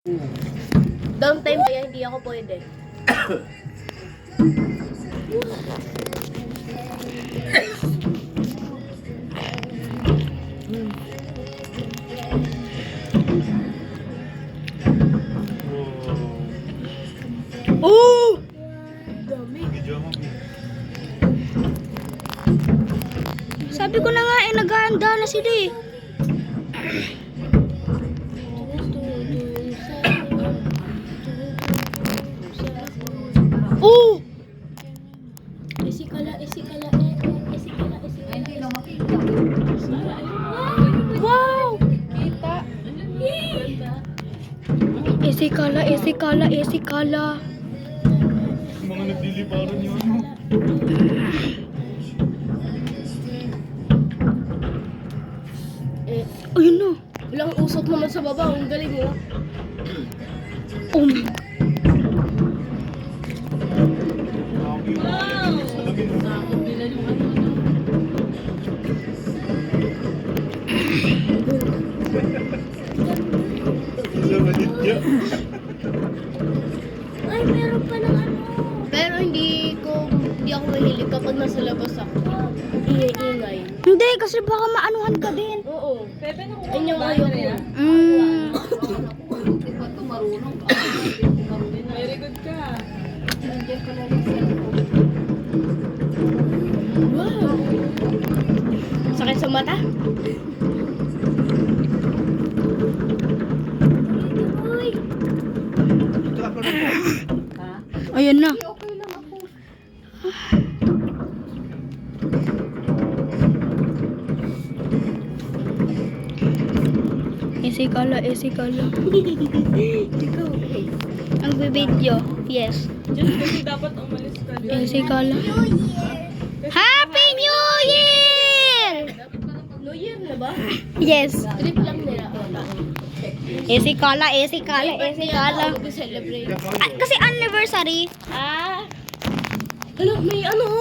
Downtime kaya hindi ako pwede. Oh! Dami. Sabi ko na nga naghahanda na sila eh. Oh! Isikala. Hindi na makita. Wow! Kita. Esikala. Mga nagliliparan yun. Ayun na. Walang usok naman sa baba. Ang galing mo. Ay, meron pa ng ano. Pero hindi ako mahilig kapag nasa labas ako. Ingay. Hindi, kasi baka maanuhan ka din. Oo. Bebe, nakuha Ayun yung ba ayaw yun? ko. Hindi pa ito marunong. Very good ka. Nandiyan ka na rin cellphone. Wow. Sakit sa mata? Ha? Ayun na. Okay lang ako. Esikala. Ikaw. Ang video. Yes. Diyan kasi dapat umalis ka. Esikala. Happy New Year! New Year na ba? Yes. Trip lang nila. Esikala. Celebrate. Kasi anniversary. Hala,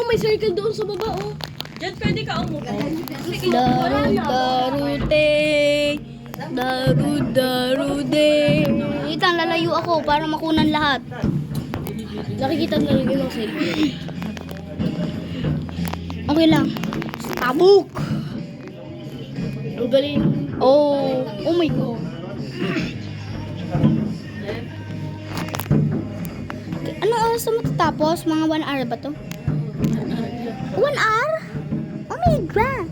may circle doon sa baba, oh. Diyan pwede ka umupo. Darude. Itang lalayo ako para makunan lahat. Nakikita na rin yung circle. Okay lang. Tabuk. Ang galing. Oh my God. Ano oras na matatapos? Mga 1 hour ba to? 1 hour? Oh my God.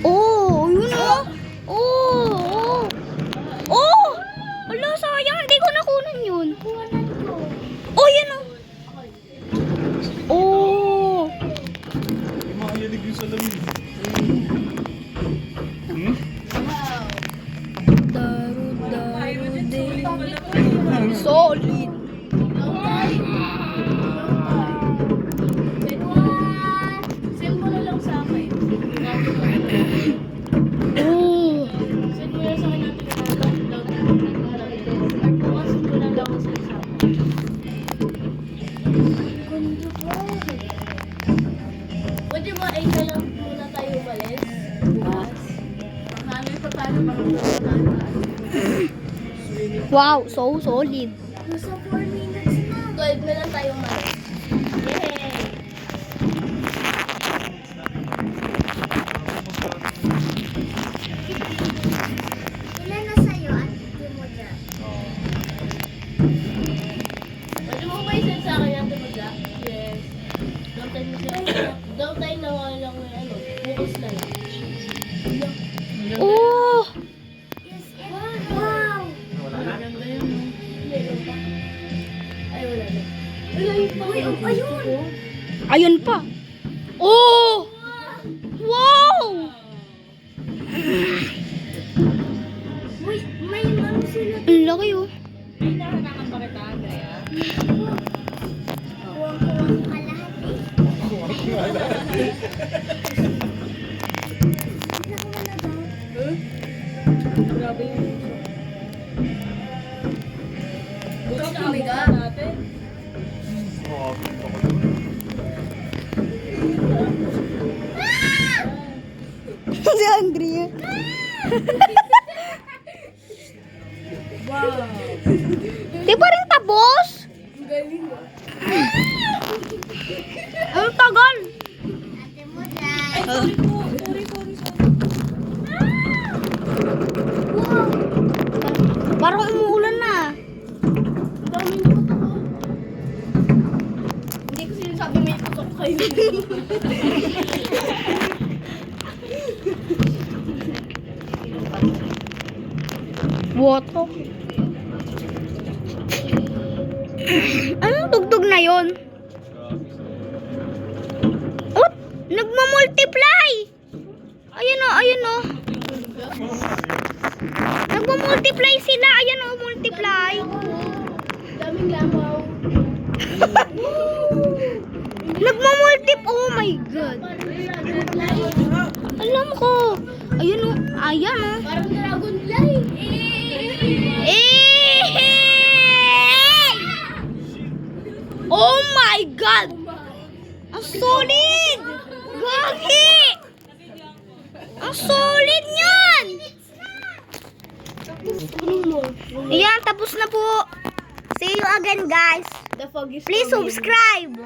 Oh, yun na. Oh! Wala, sayang. Hindi ko nakunan yun. Oh, yun o. Oh! Yung mga yalig yung salamin. Solid. Send mo na lang sa akin. Oh! Send mo na sa akin natin. Bukas ko na lang sa akin. Pwede ba ay na lang muna tayo umalis? Bukas. Nanay pa tayo para Wow, so solid. Nasa 4 minutes na. 12 na lang tayo umalis. Yay! Ilan na sa'yo, Ate mo dyan? Pwede mo ba i-send sa akin natin magla? Yes. Downtime na wala lang bukas na lang. Oh! Wow! Maganda yun. Meron pa. Ay, wala na. Ayun! Ayun pa. Oh! Wow! May ano sila. Ang laki oh. Ay, nahanakan pa kita, Andrea. Grabe yung bukas na abutan natin. Si Andrea. Wow. Di pa rin tapos? Ang galing mo. Ang tagal. Ay, sorry po. Sorry. Parang umuulan na. Ang dami ng puto ko. Hindi ko sinasabi may puto ko kayo. Boto. Anong tugtog na yon? Ot! Nagmamultiply! Ayan o. Nagmamultiply sila. Ayan o, multiply. Daming lamaw. Oh my God. Alam ko. Ayan o. Parang dragonfly. Oh my God! Ang solid! Gagi! Ang solid niyan! Ayan, tapos na po. See you again, guys. The fog is Please coming. subscribe.